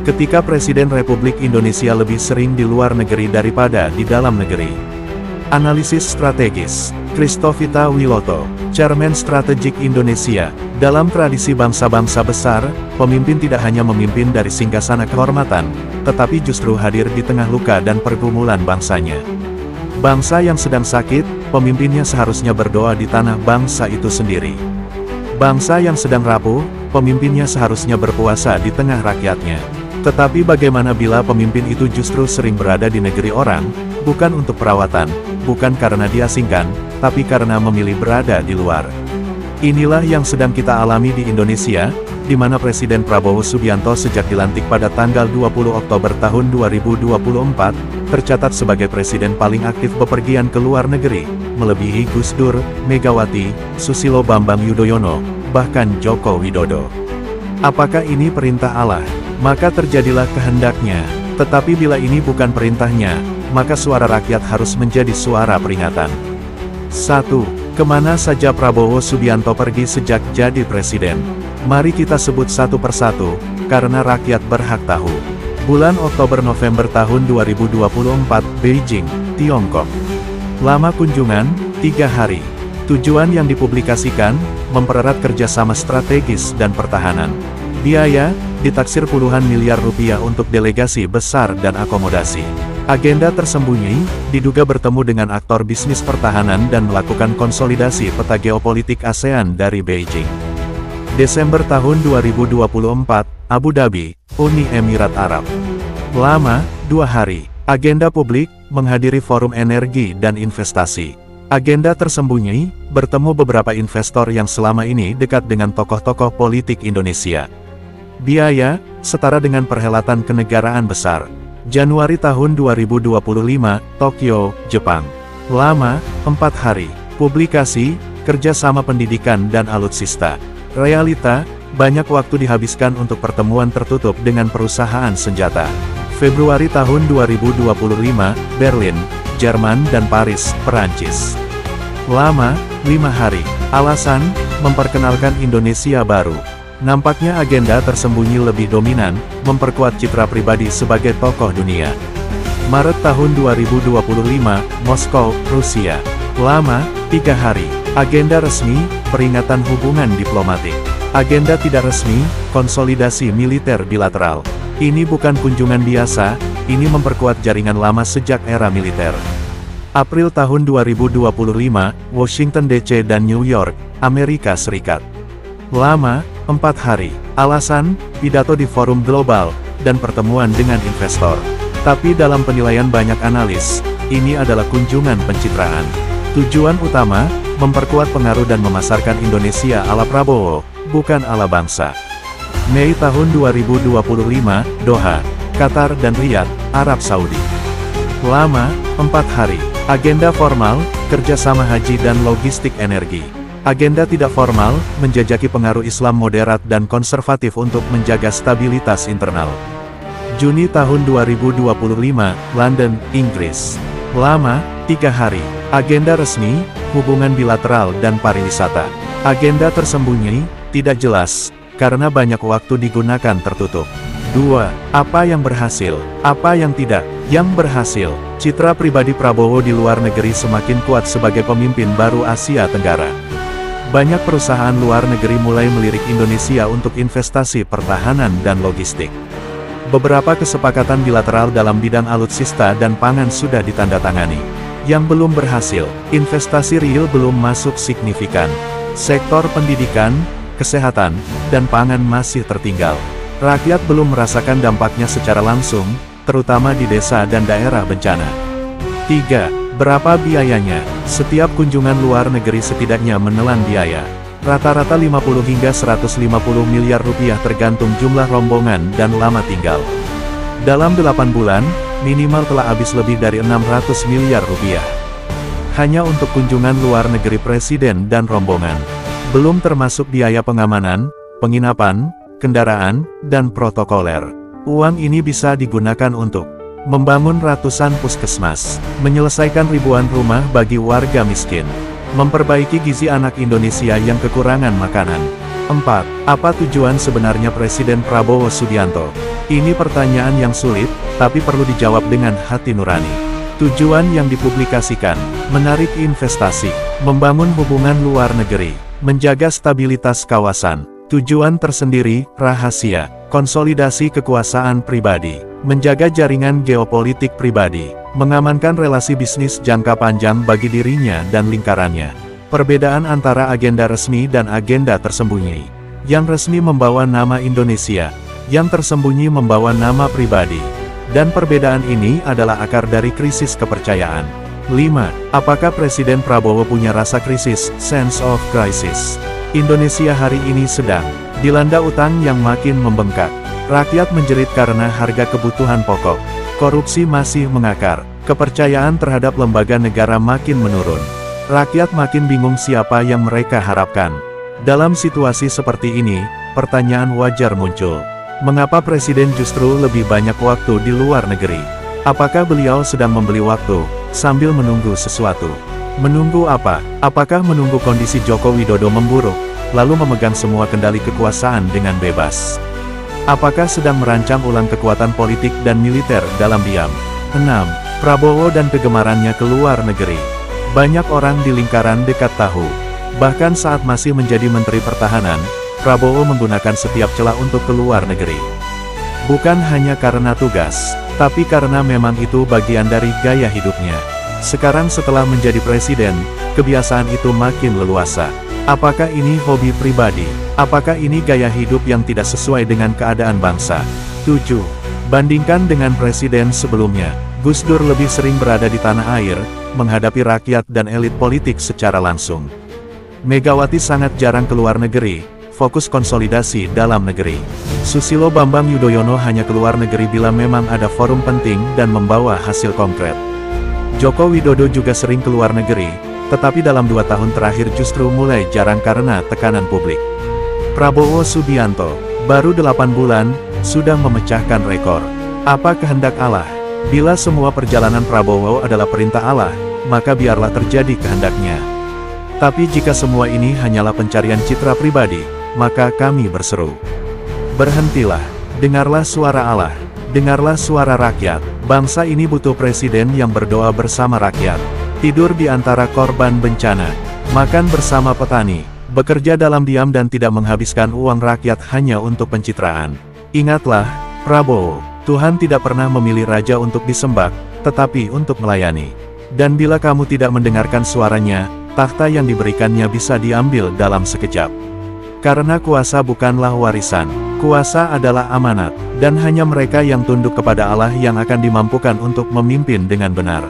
ketika Presiden Republik Indonesia lebih sering di luar negeri daripada di dalam negeri. Analisis strategis, Christovita Wiloto, Chairman Strategik Indonesia. Dalam tradisi bangsa-bangsa besar, pemimpin tidak hanya memimpin dari singgasana kehormatan, tetapi justru hadir di tengah luka dan pergumulan bangsanya. Bangsa yang sedang sakit, pemimpinnya seharusnya berdoa di tanah bangsa itu sendiri. Bangsa yang sedang rapuh, pemimpinnya seharusnya berpuasa di tengah rakyatnya. Tetapi bagaimana bila pemimpin itu justru sering berada di negeri orang, bukan untuk perawatan, bukan karena diasingkan, tapi karena memilih berada di luar. Inilah yang sedang kita alami di Indonesia, di mana Presiden Prabowo Subianto sejak dilantik pada tanggal 20 Oktober tahun 2024, tercatat sebagai presiden paling aktif bepergian ke luar negeri, melebihi Gus Dur, Megawati, Susilo Bambang Yudhoyono, bahkan Joko Widodo. Apakah ini perintah Allah? Maka terjadilah kehendaknya. Tetapi bila ini bukan perintahnya, maka suara rakyat harus menjadi suara peringatan. 1. Kemana saja Prabowo Subianto pergi sejak jadi presiden? Mari kita sebut satu persatu, karena rakyat berhak tahu. Bulan Oktober-November tahun 2024, Beijing, Tiongkok. Lama kunjungan, 3 hari. Tujuan yang dipublikasikan, mempererat kerjasama strategis dan pertahanan. Biaya, ditaksir puluhan miliar rupiah untuk delegasi besar dan akomodasi. Agenda tersembunyi, diduga bertemu dengan aktor bisnis pertahanan dan melakukan konsolidasi peta geopolitik ASEAN dari Beijing. Desember tahun 2024, Abu Dhabi, Uni Emirat Arab. Lama, 2 hari. Agenda publik, menghadiri forum energi dan investasi. Agenda tersembunyi, bertemu beberapa investor yang selama ini dekat dengan tokoh-tokoh politik Indonesia. Biaya, setara dengan perhelatan kenegaraan besar. Januari tahun 2025, Tokyo, Jepang. Lama, 4 hari. Publikasi, kerjasama pendidikan dan alutsista. Realita, banyak waktu dihabiskan untuk pertemuan tertutup dengan perusahaan senjata. Februari tahun 2025, Berlin, Jerman dan Paris, Perancis. Lama, 5 hari. Alasan, memperkenalkan Indonesia baru. Nampaknya agenda tersembunyi lebih dominan, memperkuat citra pribadi sebagai tokoh dunia. Maret tahun 2025, Moskow, Rusia. Lama, 3 hari. Agenda resmi, peringatan hubungan diplomatik. Agenda tidak resmi, konsolidasi militer bilateral. Ini bukan kunjungan biasa, ini memperkuat jaringan lama sejak era militer. April tahun 2025, Washington DC dan New York, Amerika Serikat. Lama, 4 hari. Alasan, pidato di forum global, dan pertemuan dengan investor. Tapi dalam penilaian banyak analis, ini adalah kunjungan pencitraan. Tujuan utama, memperkuat pengaruh dan memasarkan Indonesia ala Prabowo, bukan ala bangsa. Mei tahun 2025, Doha, Qatar dan Riyadh, Arab Saudi. Lama, 4 hari. Agenda formal, kerjasama haji dan logistik energi. Agenda tidak formal, menjajaki pengaruh Islam moderat dan konservatif untuk menjaga stabilitas internal. Juni tahun 2025, London, Inggris. Lama, 3 hari. Agenda resmi, hubungan bilateral dan pariwisata. Agenda tersembunyi, tidak jelas, karena banyak waktu digunakan tertutup. 2. Apa yang berhasil? Apa yang tidak? Yang berhasil, citra pribadi Prabowo di luar negeri semakin kuat sebagai pemimpin baru Asia Tenggara. Banyak perusahaan luar negeri mulai melirik Indonesia untuk investasi pertahanan dan logistik. Beberapa kesepakatan bilateral dalam bidang alutsista dan pangan sudah ditandatangani. Yang belum berhasil, investasi real belum masuk signifikan. Sektor pendidikan, kesehatan, dan pangan masih tertinggal. Rakyat belum merasakan dampaknya secara langsung, terutama di desa dan daerah bencana. 3. Berapa biayanya? Setiap kunjungan luar negeri setidaknya menelan biaya. Rata-rata 50 hingga 150 miliar rupiah tergantung jumlah rombongan dan lama tinggal. Dalam 8 bulan, minimal telah habis lebih dari 600 miliar rupiah. Hanya untuk kunjungan luar negeri presiden dan rombongan. Belum termasuk biaya pengamanan, penginapan, kendaraan, dan protokoler. Uang ini bisa digunakan untuk membangun ratusan puskesmas, menyelesaikan ribuan rumah bagi warga miskin, memperbaiki gizi anak Indonesia yang kekurangan makanan, 4. Apa tujuan sebenarnya Presiden Prabowo Subianto? Ini pertanyaan yang sulit, tapi perlu dijawab dengan hati nurani. Tujuan yang dipublikasikan, menarik investasi, membangun hubungan luar negeri, menjaga stabilitas kawasan. Tujuan tersendiri, rahasia, konsolidasi kekuasaan pribadi, menjaga jaringan geopolitik pribadi, mengamankan relasi bisnis jangka panjang bagi dirinya dan lingkarannya. Perbedaan antara agenda resmi dan agenda tersembunyi. Yang resmi membawa nama Indonesia, yang tersembunyi membawa nama pribadi. Dan perbedaan ini adalah akar dari krisis kepercayaan. 5. Apakah Presiden Prabowo punya rasa krisis, sense of crisis? Indonesia hari ini sedang dilanda utang yang makin membengkak. Rakyat menjerit karena harga kebutuhan pokok. Korupsi masih mengakar. Kepercayaan terhadap lembaga negara makin menurun. Rakyat makin bingung siapa yang mereka harapkan. Dalam situasi seperti ini, pertanyaan wajar muncul. Mengapa Presiden justru lebih banyak waktu di luar negeri? Apakah beliau sedang membeli waktu, sambil menunggu sesuatu? Menunggu apa? Apakah menunggu kondisi Joko Widodo memburuk, lalu memegang semua kendali kekuasaan dengan bebas? Apakah sedang merancang ulang kekuatan politik dan militer dalam diam? 6. Prabowo dan kegemarannya ke luar negeri. Banyak orang di lingkaran dekat tahu. Bahkan saat masih menjadi Menteri Pertahanan, Prabowo menggunakan setiap celah untuk keluar negeri. Bukan hanya karena tugas, tapi karena memang itu bagian dari gaya hidupnya. Sekarang setelah menjadi presiden, kebiasaan itu makin leluasa. Apakah ini hobi pribadi? Apakah ini gaya hidup yang tidak sesuai dengan keadaan bangsa? 7. Bandingkan dengan presiden sebelumnya, Gus Dur lebih sering berada di tanah air, menghadapi rakyat dan elit politik secara langsung. Megawati sangat jarang keluar negeri, fokus konsolidasi dalam negeri. Susilo Bambang Yudhoyono hanya keluar negeri bila memang ada forum penting dan membawa hasil konkret. Joko Widodo juga sering keluar negeri, tetapi dalam 2 tahun terakhir justru mulai jarang karena tekanan publik. Prabowo Subianto, baru 8 bulan, sudah memecahkan rekor. Apa kehendak Allah? Bila semua perjalanan Prabowo adalah perintah Allah, maka biarlah terjadi kehendaknya. Tapi jika semua ini hanyalah pencarian citra pribadi, maka kami berseru. Berhentilah, dengarlah suara Allah, dengarlah suara rakyat. Bangsa ini butuh presiden yang berdoa bersama rakyat, tidur di antara korban bencana, makan bersama petani, bekerja dalam diam dan tidak menghabiskan uang rakyat hanya untuk pencitraan. Ingatlah, Prabowo, Tuhan tidak pernah memilih raja untuk disembah, tetapi untuk melayani. Dan bila kamu tidak mendengarkan suaranya, takhta yang diberikannya bisa diambil dalam sekejap. Karena kuasa bukanlah warisan, kuasa adalah amanat, dan hanya mereka yang tunduk kepada Allah yang akan dimampukan untuk memimpin dengan benar.